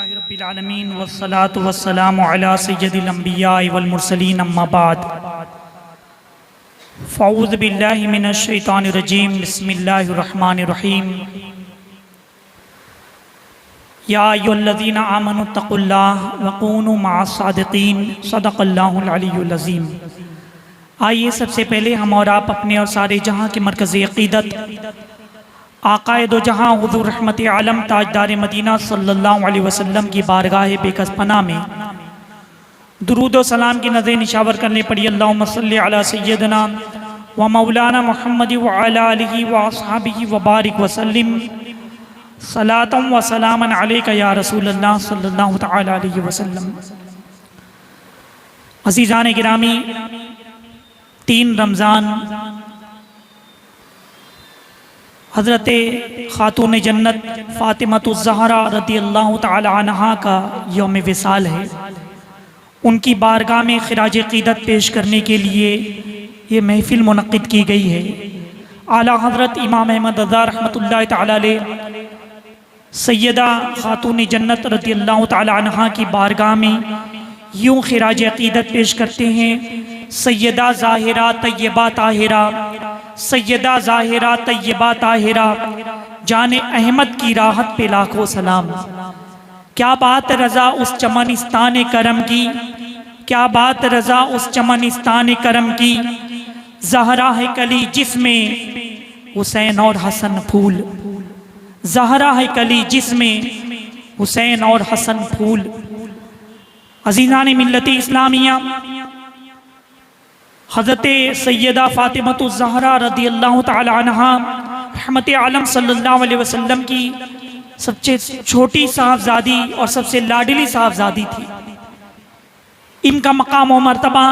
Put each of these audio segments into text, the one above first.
अल्हम्दुलिल्लाहि रब्बिल आलमीन वस्सलातु वस्सलामु अला सय्यिदिल अंबिया वल मुरसलीन अम्मा बाद फ़अऊज़ु बिल्लाहि मिनश शैतानिर रजीम बिस्मिल्लाहिर रहमानिर रहीम या अय्युहल्लज़ीना आमनु तक़ुल्लाह वकूनु मअस सादिक़ीन सदक़ल्लाहुल अलीयुल अज़ीम। आइए सबसे पहले हम और आप अपने और सारे जहाँ के मरकज़ अक़ीदत आक़ाए दो जहाँ हुज़ूर रहमत आलम ताजदार मदीना सल्लल्लाहु अलैहि वसल्लम की बारगाह बेकस पनाह में दुरूद व सलाम की नज़र निशावर करने पड़ी। अल्लाहुम्मा सल्लि अला सय्यदना व मौलाना मुहम्मद व अला आलिहि व अस्हाबिहि व बारिक व सल्लिम सलातम व सलामन अलैका या रसूलल्लाह सल्लल्लाहु तआला अलैहि वसल्लम। अज़ीज़ान गिरामी, 3 रमज़ान हज़रत ख़ातून जन्नत फ़ातिमतुज़ ज़हरा रज़ियल्लाहु तआला अन्हा का यौम विसाल है। उनकी बारगाह में ख़िराज अक़ीदत पेश करने के लिए ये महफ़िल मुनक़्क़िद की गई है। आला हज़रत इमाम अहमद रज़ा रहमतुल्लाहि तआला अलैह सैयदा ख़ातून जन्नत रज़ियल्लाहु तआला अन्हा की बारगाह में यूँ ख़िराज अक़ीदत पेश करते हैं। सैयदा ज़ाहिरा तय्यबा ताहिरा, सैयदा ज़ाहिरा तय्यबा ताहिरा, जाने अहमद की राहत पे लाखों सलाम। क्या बात रज़ा उस चमनिस्तान करम की, क्या बात रज़ा उस चमनिस्तान करम की, ज़हरा है कली जिसमें हुसैन और हसन फूल, ज़हरा है कली जिसमें हुसैन और हसन फूल। अज़ीज़ान मिल्लत इस्लामिया, हज़रत सैयदा फ़ातिमतुज़ ज़हरा रज़ियल्लाहु तआला अन्हा रहमत आलम सल्लल्लाहु अलैहि वसल्लम की सबसे छोटी साहबजादी और सबसे लाडली साहबजादी थी। इनका मकाम और मर्तबा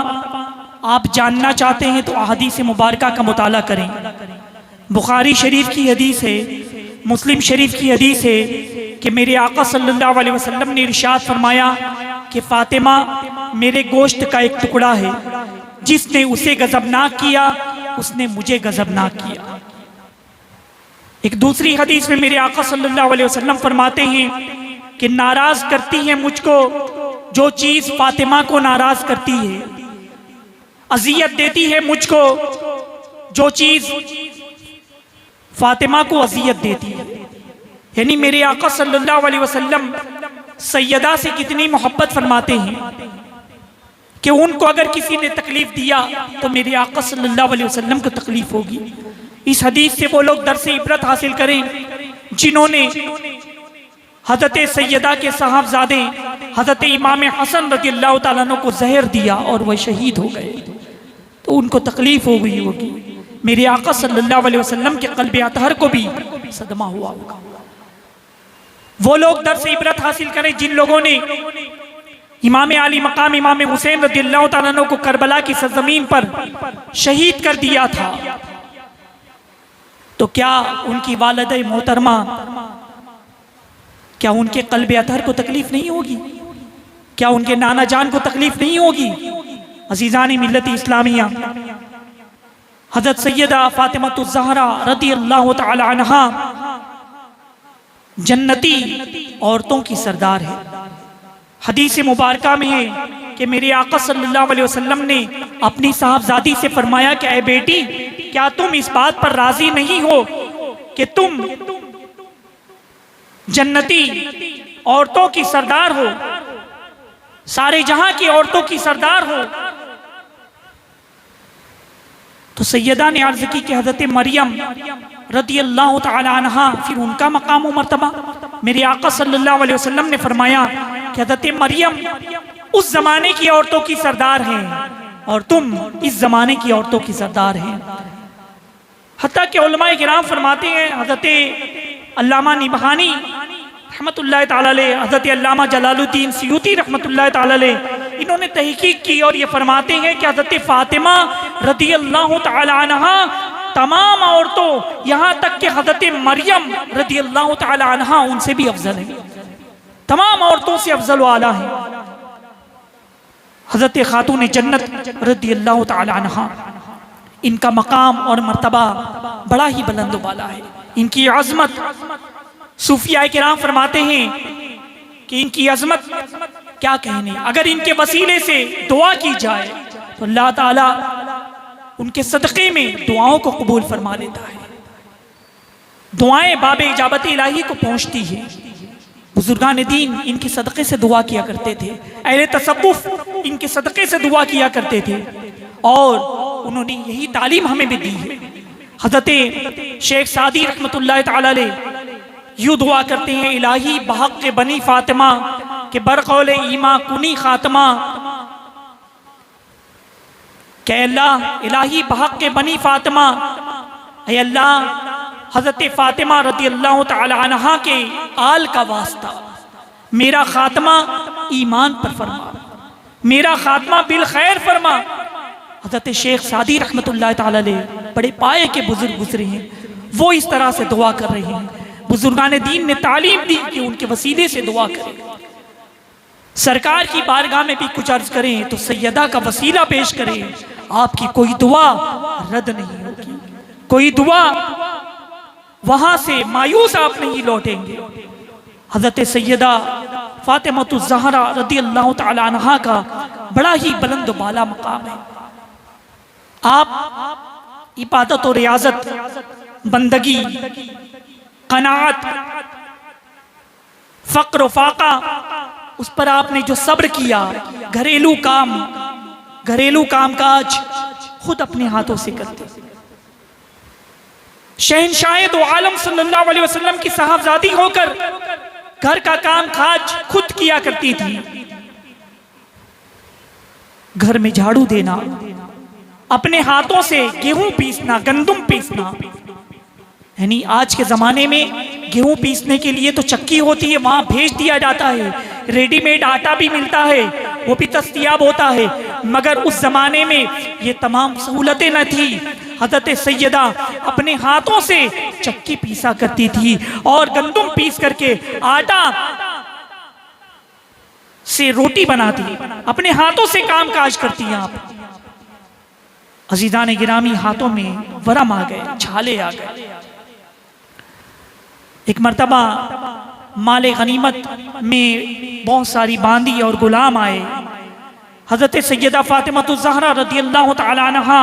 आप जानना चाहते हैं तो अहादीस मुबारका का मुताला करें। बुखारी शरीफ की हदीस है, मुस्लिम शरीफ की हदीस है कि मेरे आका सल्लल्लाहु अलैहि वसल्लम ने इरशाद फरमाया कि फ़ातिमा मेरे गोश्त का एक टुकड़ा है, जिसने उसे गज़बनाक किया उसने मुझे गज़बनाक किया। एक दूसरी हदीस में मेरे आका सल्लल्लाहु अलैहि वसल्लम फरमाते हैं कि नाराज करती है मुझको जो चीज फातिमा को नाराज करती है, अजियत देती है मुझको जो चीज फातिमा को अजियत देती है। यानी मेरे आका सल्लल्लाहु अलैहि वसल्लम सैयदा से कितनी मोहब्बत फरमाते हैं कि उनको अगर किसी ने तकलीफ दिया तो मेरे आका सल्लल्लाहु अलैहि वसल्लम को तकलीफ होगी। इस हदीस से वो लोग दर्स इबरत हासिल करें जिन्होंने हज़रत सैयदा के साहबजादे हज़रत इमाम हसन रज़ियल्लाहु ताला अन्हु को जहर दिया और वह शहीद हो गए, तो उनको तकलीफ हो गई होगी। मेरे आका सल्लल्लाहु अलैहि वसल्लम के क़ल्ब अतहर को भी सदमा हुआ होगा। वो लोग दर्स इबरत हासिल करें जिन लोगों ने इमाम आली मकाम इमाम हुसैन रज़ियल्लाहु ताला अन्हु को करबला की सरजमीन पर शहीद कर दिया था, तो क्या उनकी वालिदा मोहतरमा, क्या उनके क़ल्ब अतहर को तकलीफ नहीं होगी? क्या उनके नाना जान को तकलीफ नहीं होगी? अज़ीज़ान मिल्लत इस्लामिया, हज़रत सैयदा फ़ातिमतुज़ ज़हरा रज़ियल्लाहु तआला अन्हा जन्नती औरतों की सरदार है। हदीस मुबारका में है कि मेरे आका सल्लल्लाहु अलैहि वसल्लम ने अपनी साहबजादी से फरमाया कि ऐ बेटी, क्या तुम इस बात पर राजी नहीं हो कि तुम जन्नती औरतों की सरदार हो, सारे जहां की औरतों की सरदार हो? तो सैयदा ने अर्ज की कि हज़रत मरियम रज़ियल्लाहु तआला अन्हा, फिर उनका मकाम व मर्तबा। मेरे आका सल्लल्लाहु अलैहि वसल्लम ने फरमाया कि हज़रत मरियम उस जमाने की औरतों की सरदार हैं और तुम इस जमाने की औरतों की सरदार हैं। हत्ता कि उलमाए किराम फरमाते हैं, हज़रत अल्लामा निबहानी रहमतुल्लाहि तआला अलैह, हज़रत अल्लामा जलालुद्दीन सियूती रहमतुल्लाहि तआला अलैह, इन्होंने तहकीक की और ये फरमाते हैं कि हज़रत फ़ातिमा रज़ियल्लाहु तआला अन्हा तमाम औरतों, यहाँ तक कि हज़रत मरियम रज़ियल्लाहु तआला अन्हा उनसे भी अफजल है, तमाम औरतों से अफजल आला है। हज़रत ख़ातून जन्नत रज़ियल्लाहु तआला अन्हा, इनका मकाम और मर्तबा बड़ा ही बुलंद वाला है। इनकी अज़मत सूफिया किराम फरमाते हैं कि इनकी अजमत क्या कहने। अगर इनके वसीले से दुआ की जाए तो अल्लाह ताला उनके सदक़े में दुआओं को कबूल फरमा लेता है। दुआएं बाब इजाबत इलाही को पहुंचती है। बुजुर्गान दीन इनके सदक़े से दुआ किया करते थे, अहले तसव्वुफ इनके सदक़े से दुआ किया करते थे, और उन्होंने यही तालीम हमें भी दी है। हज़रत शेख सादी रहमतुल्लाह तआला अलैह यूँ दुआ करते हैं, इलाही बहक़ के बनी फातिमा के बरक़ौल ईमा कुनी खातमा, के अल्लाह इलाही बहक़ के बनी फातिमा, ऐ अल्लाह हज़रत फ़ातिमा रज़ी अल्लाह तआला अन्हा के आल का वास्ता मेरा खात्मा ईमान पर फरमा, मेरा खात्मा बिल खैर फरमा। हज़रत शेख सादी रहमतुल्लाह तआला अलैह बड़े पाए के बुजुर्ग गुजरे हैं, वो इस तरह से दुआ कर रहे हैं। बुजुर्गान दीन ने तालीम दी कि उनके वसीले से दुआ करें। सरकार की बारगाह में भी कुछ अर्ज करें तो सैयदा का वसीला पेश करें, आपकी कोई दुआ रद्द नहीं होगी, कोई दुआ वहां से मायूस आप नहीं लौटेंगे। हज़रत सैयदा फ़ातिमतुज़ ज़हरा रज़ी अल्लाह तआला अन्हा का बड़ा ही बुलंद बाला मकाम है। आप इबादत और रियाजत, बंदगी, कनाअत, फ़क्र फाका, उस पर आपने जो सब्र किया, घरेलू काम काज खुद अपने हाथों से करते। शहंशाह दो आलम सल्लल्लाहु अलैहि वसल्लम की साहबजादी होकर घर का काम काज खुद किया करती थी। घर में झाड़ू देना, अपने हाथों से गेहूं पीसना, गंदुम पीसना, यानी आज के जमाने में गेहूं पीसने के लिए तो चक्की होती है, वहां भेज दिया जाता है, रेडीमेड आटा भी मिलता है, वो भी दस्तयाब होता है, मगर उस जमाने में ये तमाम सहूलतें न थी। हज़रत सैयदा अपने हाथों से चक्की पीसा करती थी और गंदुम पीस करके आटा से रोटी बनाती, अपने हाथों से काम काज करती हैं आप। अजीजान गिरामी, हाथों में वरम आ गए, छाले आ गए। एक मर्तबा माले गनीमत में बहुत सारी बांदी और गुलाम आए। हज़रत सैयदा फ़ातिमतुज़ ज़हरा रज़ी अल्लाह तआला अन्हा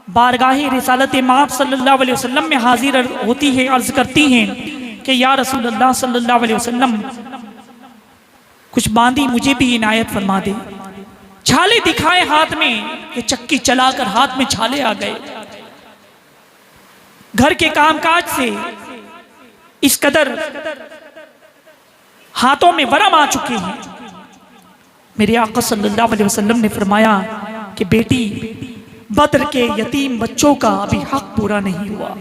बारगाहे रिसालत माब सल्लल्लाहु अलैहि वसल्लम में हाजिर होती है, अर्ज करती हैं कि या रसूल अल्लाह सल्लल्लाहु अलैहि वसल्लम, कुछ बांदी मुझे भी इनायत फरमा दे। छाले दिखाए हाथ में कि चक्की चलाकर हाथ में छाले आ गए। घर के कामकाज से इस कदर हाथों में वरम आ चुके हैं। मेरे आका सल्लल्लाहु अलैहि वसल्लम ने फरमाया कि बेटी, बद्र के यतीम बच्चों का अभी हक पूरा नहीं हुआ,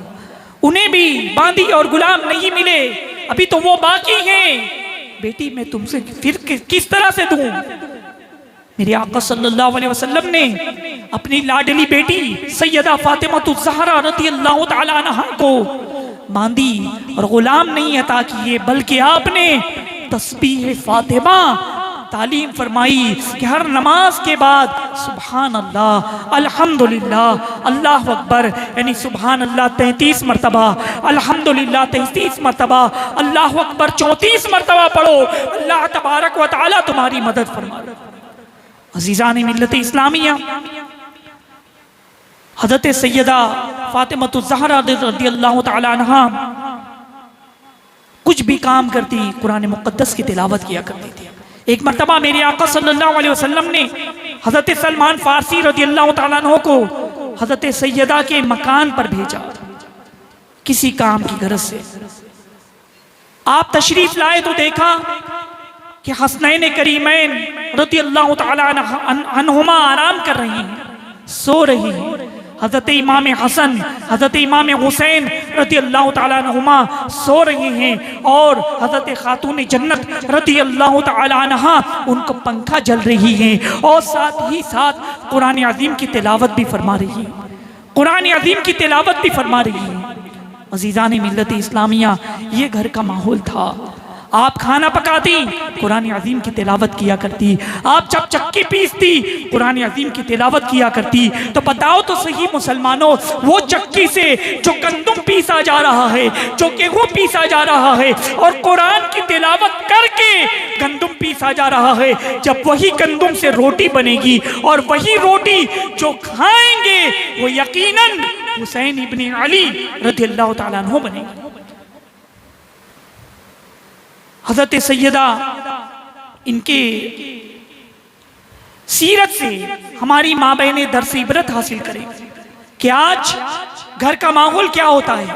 उन्हें भी बांदी और गुलाम नहीं मिले, अभी तो वो बाकी हैं। बेटी मैं तुमसे फिर किस तरह से दूं? मेरे आका सल्लल्लाहु अलैहि वसल्लम ने अपनी लाडली बेटी सैयदा फ़ातिमतुज़ ज़हरा रज़ी अल्लाह तआला अन्हा को बांदी और गुलाम नहीं अता किए, बल्कि आपने तस्बीह फ़ातिमा तालीम फरमाई कि हर नमाज के बाद सुभान अल्लाह, अल्हम्दुलिल्लाह, अल्लाह अकबर, यानी सुभान अल्लाह 33 मरतबा, अल्हम्दुलिल्लाह 33 मरतबा, अल्लाह अकबर 34 मरतबा पढ़ो, अल्लाह तबारक व तआला तुम्हारी मदद फरमाए। अज़ीज़ान मिल्लत इस्लामिया, हज़रत सैयदा फ़ातिमतुज़ ज़हरा रज़ी अल्लाह तआला अन्हा कुछ भी काम करती, कुरान मुक़द्दस की तिलावत किया करती थी। एक मरतबा मेरे आका सल्लल्लाहु अलैहि वसल्लम ने हज़रत सलमान फ़ारसी रज़ी अल्लाह तआला अन्हु को हज़रत सैयदा के मकान पर भेजा किसी काम की गरज से। आप तशरीफ लाए तो देखा कि हसनैन करीमैन रज़ी अल्लाह तआला अन्हुमा आराम कर रही हैं, सो रही हैं। हज़रत इमाम हसन, हज़रत इमाम हुसैन रज़ी अल्लाह तआला अन्हुमा सो रहे हैं और हज़रत खातून जन्नत रज़ी अल्लाह तआला अन्हा उनको पंखा जल रही है और साथ ही साथ कुरान अज़ीम की तिलावत भी फरमा रही है, कुरान अज़ीम की तिलावत भी फरमा रही है। अज़ीज़ान मिल्लत इस्लामिया, ये घर का माहौल था। आप खाना पकाती, कुरान अजीम की तिलावत किया करती। आप जब चक्की पीसती, कुरान अजीम की तिलावत किया करती। तो बताओ तो सही मुसलमानों, वो चक्की से जो गंदम पीसा जा रहा है, जो गेहूं पीसा जा रहा है, और कुरान की तिलावत करके गंदम पीसा जा रहा है, जब वही गंदम से रोटी बनेगी और वही रोटी जो खाएंगे वो यकीनन हुसैन इब्ने अली रज़ियल्लाहु ताला अन्हु बनेगी। हज़रत सैयदा इनके सीरत से हमारी माँ बहनें दर्स इबरत हासिल करें कि आज घर का माहौल क्या होता है।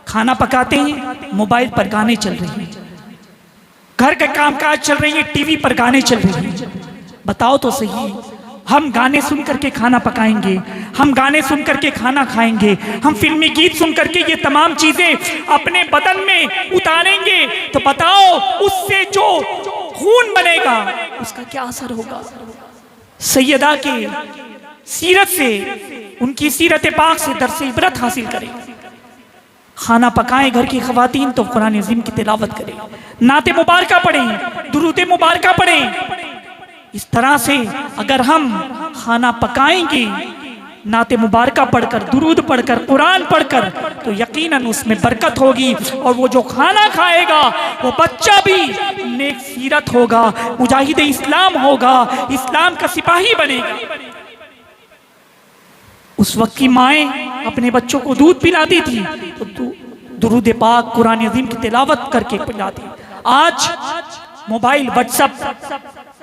खाना पकाते हैं, मोबाइल पर गाने चल रहे हैं, घर के कामकाज चल रही है, टीवी पर गाने चल रहे हैं। बताओ तो सही, हम गाने सुन करके खाना पकाएंगे, हम गाने सुन करके खाना खाएंगे, हम फिल्मी गीत सुन करके ये तमाम चीजें अपने बदन में उतारेंगे, तो बताओ उससे जो खून बनेगा उसका क्या असर होगा। सैयदा के सीरत से, उनकी सीरत पाक से दर्स इबरत हासिल करें। खाना पकाएं घर की खवातीन तो कुरान अज़ीम की तिलावत करें, नाते मुबारका पढ़ें, दुरूद मुबारका पढ़ें। इस तरह से अगर हम खाना पकाएंगे नाते मुबारका पढ़कर, दुरूद पढ़कर, कुरान पढ़कर, तो यकीनन उसमें बरकत होगी, और वो जो खाना खाएगा वो बच्चा भी नेक सीरत होगा, मुजाहिद इस्लाम होगा, इस्लाम का सिपाही बनेगा। उस वक्त की माएँ अपने बच्चों को दूध पिलाती थी तो दुरूद पाक, कुरान अज़ीम की तिलावत करके पिलाती। आज मोबाइल, व्हाट्सएप,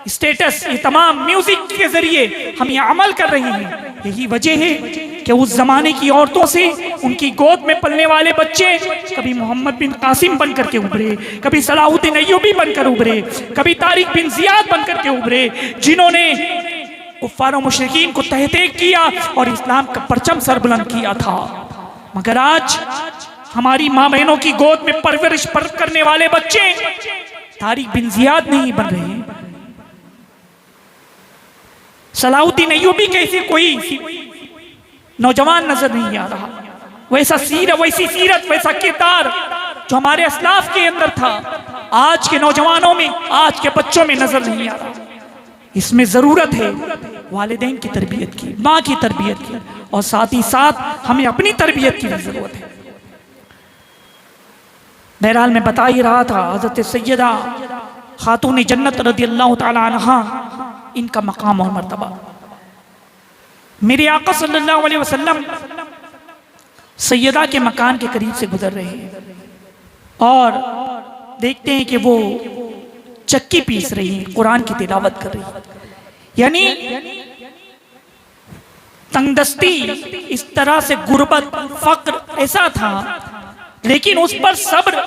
स्टेटस, ये तमाम म्यूजिक के जरिए हम ये अमल कर रहे हैं। यही वजह है कि उस जमाने की औरतों से उनकी गोद में पलने वाले बच्चे कभी मोहम्मद बिन कासिम बनकर के उभरे, कभी सलाहुद्दीन अय्यूबी बनकर उभरे, कभी तारिक बिन जियाद बनकर के उभरे, जिन्होंने कुफ्फार और मुशरिकीन को तहतीक किया और इस्लाम का परचम सरबुलंद किया था। मगर आज हमारी माँ बहनों की गोद में परवरिश करने वाले बच्चे तारिक बिन जियाद नहीं बन रहे, सलाहुद्दीन अय्यूबी कैसे कोई नौजवान नजर नहीं आ रहा। वैसी सीरत, वैसा किरदार जो हमारे अस्लाफ के अंदर था, आज के नौजवानों में, आज के बच्चों में नजर नहीं आ रहा। इसमें जरूरत है वालिदैन की तरबियत की, माँ की तरबियत की, और साथ ही साथ हमें अपनी तरबियत की भी जरूरत है। बहरहाल मैं बता ही रहा था, हज़रत सैयदा खातून जन्नत रज़ियल्लाहु ताला अन्हा, इनका मकाम और मर्तबा। मेरे आका सल्लल्लाहु अलैहि वसल्लम सैयदा के मकान के करीब से गुजर रहे हैं और देखते हैं कि वो चक्की पीस रही है, कुरान की तिलावत कर रही है। यानी तंगदस्ती, इस तरह से गुर्बत, फक्र ऐसा था, लेकिन उस पर सब्र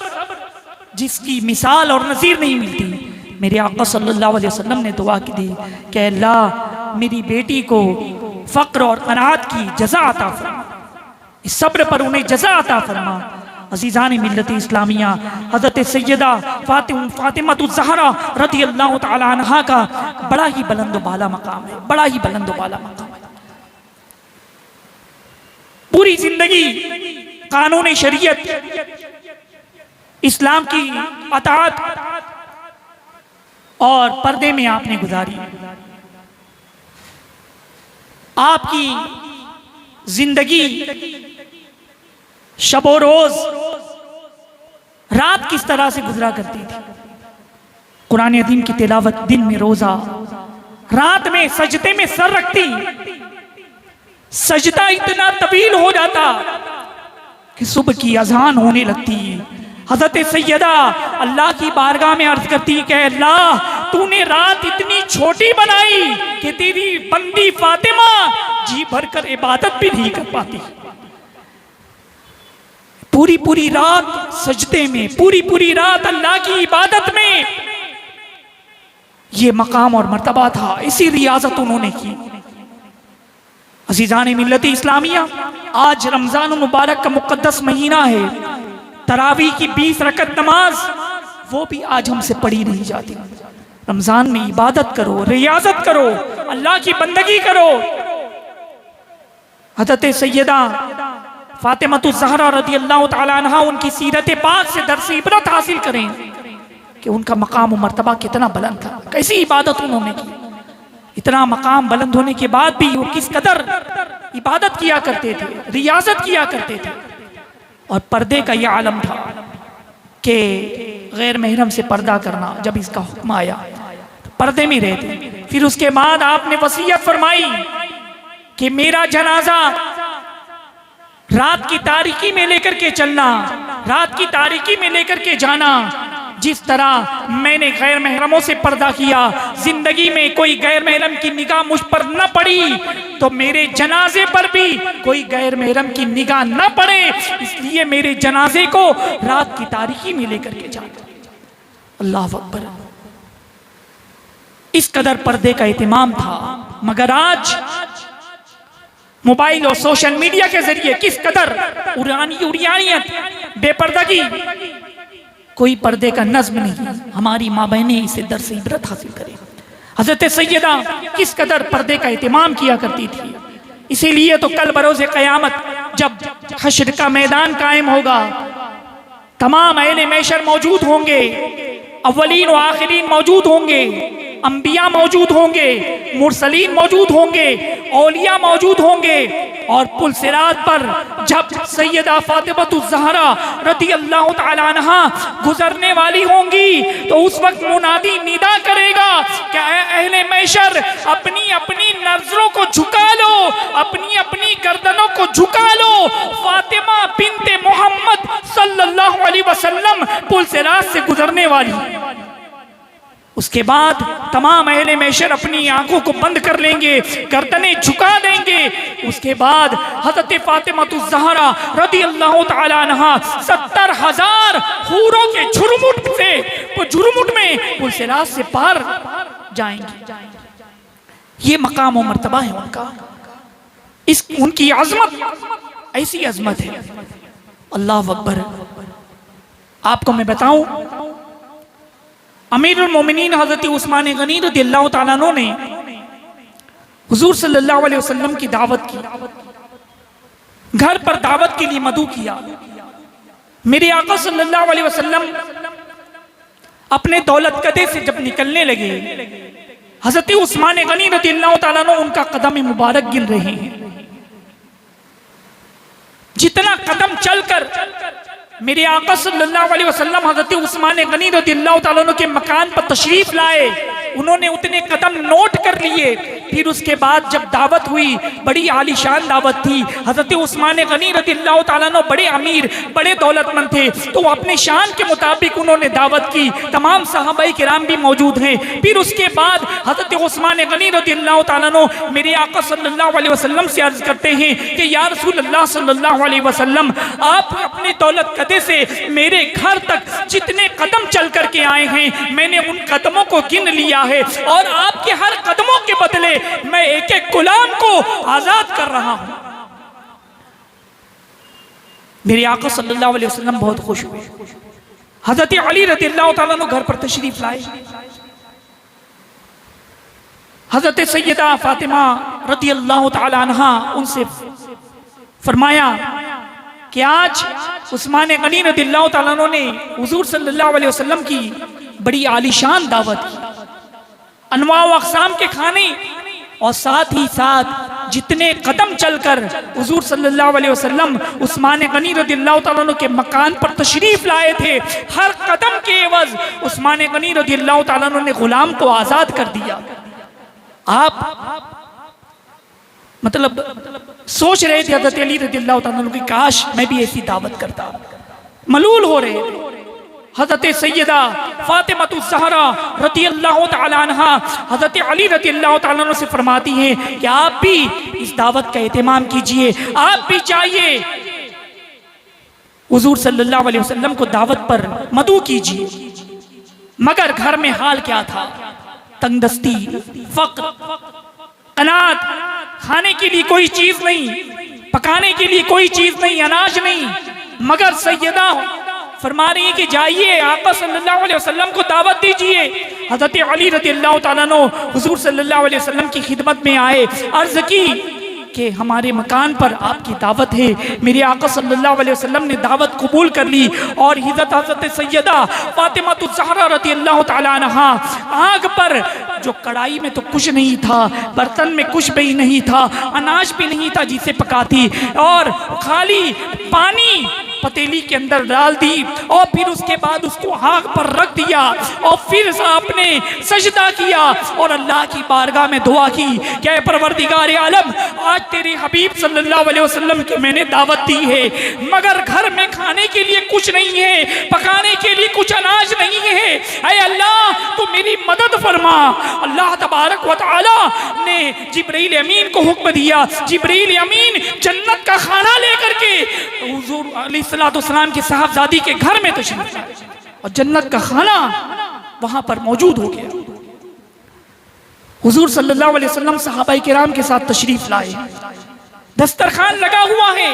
जिसकी मिसाल और नज़ीर नहीं मिलती। मेरे आका सल्लल्लाहु अलैहि वसल्लम ने दुआ की थी कि अल्लाह मेरी बेटी को फ़क्र और क़नाअत की जज़ा अता फरमा, इस सब्र पर उन्हें जज़ा अता फरमा। अज़ीज़ान मिल्लत इस्लामिया, हज़रत सैयदा फ़ातिमतुज़ ज़हरा रज़ियल्लाहु ताला अन्हा का बड़ा ही बुलंद बाला मकाम है, बड़ा ही बुलंद बाला मकाम है। पूरी जिंदगी कानून शरीयत, इस्लाम की अताअत और पर्दे में आपने गुजारी। आपकी जिंदगी शबो रोज, रात किस तरह से गुजरा करती थी। कुरान अज़ीम की तिलावत, दिन में रोजा, रात में सजदे में सर रखती। सजदा इतना तवील हो जाता कि सुबह की अजान होने लगती। हजरत सैयदा अल्लाह की बारगाह में अर्ज करती कि अल्लाह तूने रात इतनी छोटी बनाई कि तेरी बंदी फातिमा जी भरकर इबादत भी नहीं कर पाती। पूरी पूरी रात सजदे में, पूरी पूरी रात अल्लाह की इबादत में, ये मकाम और मर्तबा था। इसी रियाजत उन्होंने की। अज़ीज़ान मिल्लत इस्लामिया, आज रमजान मुबारक का मुक़द्दस महीना है। तरावी की 20 रकत नमाज वो भी आज हमसे पढ़ी नहीं जाती। रमजान में इबादत करो, रियाजत करो, अल्लाह की बंदगी करो। हज़रत सैयदा फ़ातिमतुज़ ज़हरा रज़ियल्लाहु ताला अन्हा, उनकी सीरत पाक से दर्स इबरत हासिल करें। कि उनका मकाम और मर्तबा कितना बुलंद था, कैसी इबादत उन्होंने की। इतना मकाम बुलंद होने के बाद भी वो किस कदर इबादत किया करते थे, रियाजत किया करते थे। और पर्दे का यह आलम था कि गैर महरम से पर्दा करना, जब इसका हुक्म आया तो पर्दे में रहते। फिर उसके बाद आपने वसीयत फरमाई कि मेरा जनाजा रात की तारीकी में लेकर के चलना, रात की तारीकी में लेकर के जाना। जिस तरह मैंने गैर महरमों से पर्दा किया, जिंदगी में कोई गैर महरम की निगाह मुझ पर न पड़ी, तो मेरे जनाजे पर भी कोई गैर महरम की निगाह न पड़े, इसलिए मेरे जनाजे को रात की तारीकी में लेकर के जाना। अल्लाह अकबर। इस कदर पर्दे का एहतिमाम था। मगर आज मोबाइल और सोशल मीडिया के जरिए किस कदर उड़ियानियत, बेपर्दगी, कोई पर्दे का नज्म नहीं। हमारी माँ बहनें इसे दर्स इबरत हासिल करें। हजरत सैयदा किस कदर पर्दे का एहतिमाम किया करती थी। इसीलिए तो कल बरोज़े क़यामत जब हश्र का मैदान कायम होगा, तमाम अहले महशर मौजूद होंगे, अव्वलीन व आखिरीन मौजूद होंगे, अंबिया मौजूद होंगे, मुरसलीन मौजूद होंगे, औलिया मौजूद होंगे। और पुल सिरात पर जब सैयदा फातिमा ज़हरा रदी अल्लाह तआला अन्हा गुजरने वाली होंगी, तो उस वक्त मुनादी निदा करेगा कि अहले महशर अपनी अपनी नजरों को झुका लो, अपनी अपनी गर्दनों को झुका लो। फातिमा बिन्ते मोहम्मद सल्लल्लाहु अलैहि वसल्लम पुल सिरात से गुजरने वाली। उसके बाद तमाम अहले महशर अपनी आंखों को बंद कर लेंगे, गर्दनें झुका देंगे। उसके बाद हजरत फातिमा ज़हरा रदी अल्लाह तआला अन्हा 70,000 हूरों के झुरमुट में पुल सिरात से पार जाएंगे। ये मकाम और मर्तबा है उनका। उनकी अजमत ऐसी अजमत है। अल्लाह अकबर। आपको मैं बताऊं, अमीरुल मोमिनीन हज़रत उस्मान गनी रज़ियल्लाहु ताला अन्हु ने हुजूर सल्लल्लाहु अलैहि वसल्लम की दावत की, घर पर दावत के लिए मदऊ किया। मेरे आका सल्लल्लाहु अलैहि वसल्लम अपने दौलत कदे से जब निकलने लगे, हज़रत उस्मान गनी रज़ियल्लाहु ताला अन्हु उनका कदम मुबारक गिन रहे हैं। जितना कदम चलकर मेरे आका सल्लल्लाहु अलैहि वसल्लम हज़रत उस्मान गनी रज़ियल्लाहु ताला अन्हु के मकान पर तशरीफ लाए, उन्होंने उतने कदम नोट कर लिए। फिर उसके बाद जब दावत हुई, बड़ी आलीशान दावत थी। हज़रत उस्मान गनी रज़ियल्लाहु ताला अन्हु बड़े अमीर, बड़े दौलतमंद थे, तो अपने शान के मुताबिक उन्होंने दावत की। तमाम सहाबाए किराम भी मौजूद हैं। फिर उसके बाद हज़रत उस्मान गनी रज़ियल्लाहु ताला अन्हु मेरे आका सल्लल्लाहु अलैहि वसल्लम से अर्ज करते हैं कि या रसूल अल्लाह सल्लल्लाहु अलैहि वसल्लम, आप अपने दौलत कदे से मेरे घर तक जितने कदम चल करके आए हैं, मैंने उन कदमों को गिन लिया है, और आपके हर कदमों के बदले मैं एक एक गुलाम को आजाद कर रहा हूं। मेरे आका सल्लल्लाहु अलैहि वसल्लम बहुत खुश हुए। हजरत अली रज़ियल्लाहु ताला अन्हु घर पर तशरीफ लाए। हजरत सैयदा फातिमा रज़ियल्लाहु ताला अन्हा उनसे फरमाया कि आज उस्मान गनी रज़ियल्लाहु ताला अन्हु ने हुजूर सल्लल्लाहु अलैहि वसल्लम की बड़ी आलीशान दावत की, अनवा व अक़साम के खाने, और साथ ही साथ जितने कदम चलकर हुजूर सल्लल्लाहु अलैहि वसल्लम उस्मान गनी रज़ियल्लाहु ताला अन्हु के मकान पर तशरीफ लाए थे, हर कदम के एवज उस्मान गनी रज़ियल्लाहु ताला अन्हु ने गुलाम को आजाद कर दिया। आप मतलब सोच रहे थे हज़रत अली रज़ियल्लाहु ताला अन्हु की काश मैं भी ऐसी दावत करता। मलूल हो रहे थे। हज़रत सैयदा फातिमा ज़हरा रज़ियल्लाहु ताला अन्हा हज़रत अली रज़ियल्लाहु ताला अन्हु से फरमाती हैं कि आप भी इस दावत का एहतमाम कीजिए, आप भी चाहिए हुजूर सल्लल्लाहु अलैहि वसल्लम को दावत पर मदऊ कीजिए। मगर घर में हाल क्या था? तंगदस्ती, फक्र, अनाथ, खाने के लिए कोई चीज नहीं, पकाने के लिए कोई चीज नहीं, अनाज नहीं। मगर सैयदा फरमा रही है कि जाइए आका सल्लल्लाहु अलैहि वसल्लम को दावत दीजिए। हज़रत अली रज़ियल्लाहु ताला अन्हु हुजूर सल्लल्लाहु अलैहि वसल्लम की खिदमत में आए, अर्ज की कि हमारे मकान पर आपकी दावत है। मेरे आका सल्लल्लाहु अलैहि वसल्लम ने दावत कबूल कर ली और हज़रत सैयदा फातिमा ज़हरा रज़ियल्लाहु तआला अन्हा आग पर, जो कढ़ाई में तो कुछ नहीं था, बर्तन में कुछ भी नहीं था, अनाज भी नहीं था जिसे पकाती, और खाली पानी पतीली के अंदर डाल दी और फिर उसके बाद उसको आग पर रख दिया और फिर आपने सजदा किया और अल्लाह की बारगाह में दुआ की कि परवरदिगार आलम, आज तेरे हबीब सल्लल्लाहु अलैहि वसल्लम की मैंने दावत दी है, मगर घर में खाने के लिए कुछ नहीं है, पकाने के लिए कुछ अनाज नहीं है। ऐ अल्लाह, तू मेरी मदद फरमा। अल्लाह तबारक व तआला ने जिब्रील अमीन को हुक्म दिया। जिब्रील अमीन जन्नत का खाना लेकर के हुजूर अलैहिस्सलाम की साहबजादी के घर में तशरीफ लाए और जन्नत का खाना वहां पर मौजूद हो गया। हुजूर सल्लल्लाहु अलैहि वसल्लम सहाबाए किराम के साथ तशरीफ लाए, दस्तरखान लगा हुआ है,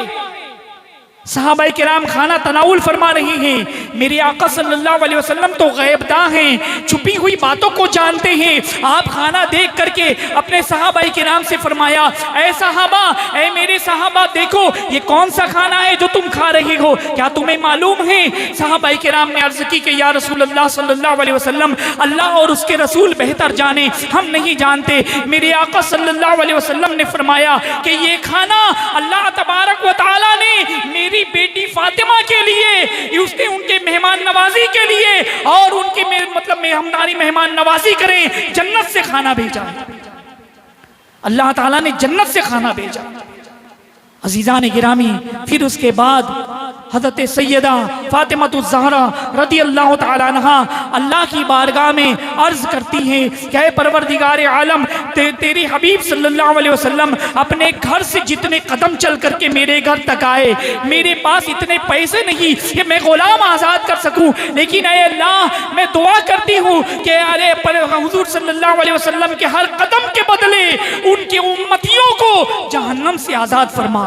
सहाबाए किराम खाना तनाउल फरमा रहे हैं। मेरे आका सल्लल्लाहु अलैहि वसल्लम तो गैबदा हैं, छुपी हुई बातों को जानते हैं। आप खाना देख करके अपने सहाबाए किराम से फरमाया, ऐ सहाबा, ऐ मेरे सहाबा, देखो ये कौन सा खाना है जो तुम खा रहे हो, क्या तुम्हें मालूम है? सहाबाए किराम ने अर्ज की कि या रसूल अल्लाह सल्लल्लाहु अलैहि वसल्लम, अल्लाह और उसके रसूल बेहतर जाने, हम नहीं जानते। मेरे आका सल्लल्लाहु अलैहि वसल्लम ने फरमाया कि ये खाना अल्लाह तबारक व तआला ने मेरी बेटी फातिमा के लिए, उसने उनके मेहमान नवाजी के लिए और उनकी मतलब हमारी मेहमान नवाजी करें, जन्नत से खाना भेजा। अल्लाह ताला ने जन्नत से खाना भेजा। अजीज़ान गिरामी, फिर उसके बाद हज़रत सैयदा फातिमा ज़हरा रज़ियल्लाहु तआला अन्हा अल्लाह की बारगाह में अर्ज़ करती हैं कि परवरदिगार आलम, तेरी हबीब सल्लल्लाहु अलैहि वसल्लम अपने घर से जितने कदम चल करके मेरे घर तक आए, मेरे पास इतने पैसे नहीं कि मैं ग़ुलाम आज़ाद कर सकूं, लेकिन ऐ अल्लाह, मैं दुआ करती हूँ कि अरे हुज़ूर सल्लल्लाहु अलैहि वसल्लम के हर कदम के बदले उनके उम्मतियों को जहन्नम से आज़ाद फरमा।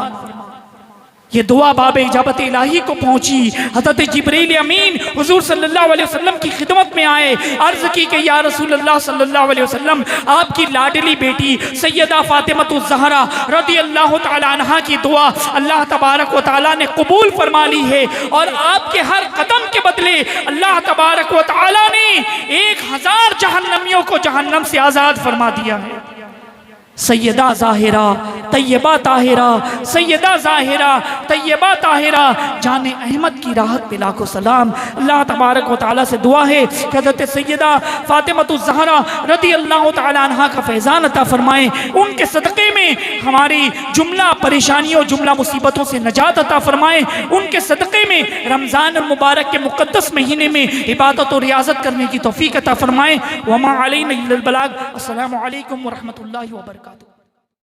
ये दुआ बाब इजाबत इलाही को पहुंची। हज़रत जिब्रील अमीन हुजूर सल्लल्लाहु अलैहि वसल्लम की खिदमत में आए, अर्ज़ की कि या रसूल अल्लाह सल्लल्लाहु अलैहि वसल्लम, आपकी लाडली बेटी सैयदा फातिमा ज़हरा रज़ियल्लाहु तआला अन्हा की दुआ अल्लाह तबारक व तआला ने कबूल फरमा ली है और आपके हर कदम के बदले अल्लाह तबारक व तआला ने 1000 जहन्नमियों को जहन्नम से आज़ाद फरमा दिया है। सैयदा ज़ाहिरा तैयबा ताहिरा, सैयदा ज़ाहिरा तैयबा ताहिरा, जाने अहमद की राहत पे लाखों सलाम। अल्लाह तबारक व तआला से दुआ है कि हज़रत सैयदा फातिमा ज़हरा रज़ियल्लाहु तआला अन्हा का फैज़ान अता फरमाएँ, उनके सदक़े में हमारी जुमला परेशानियों, जुमला मुसीबतों से नजात अता फरमाएँ, उनके सदक़े में रमज़ान मुबारक के मुक़द्दस महीने में इबादत और रियाज़त करने की तौफ़ीक़ अता फरमाएँ। वमा अलैना इल्लल बलाग। अस्सलामु अलैकुम व रहमतुल्लाहि व बरकातुहू।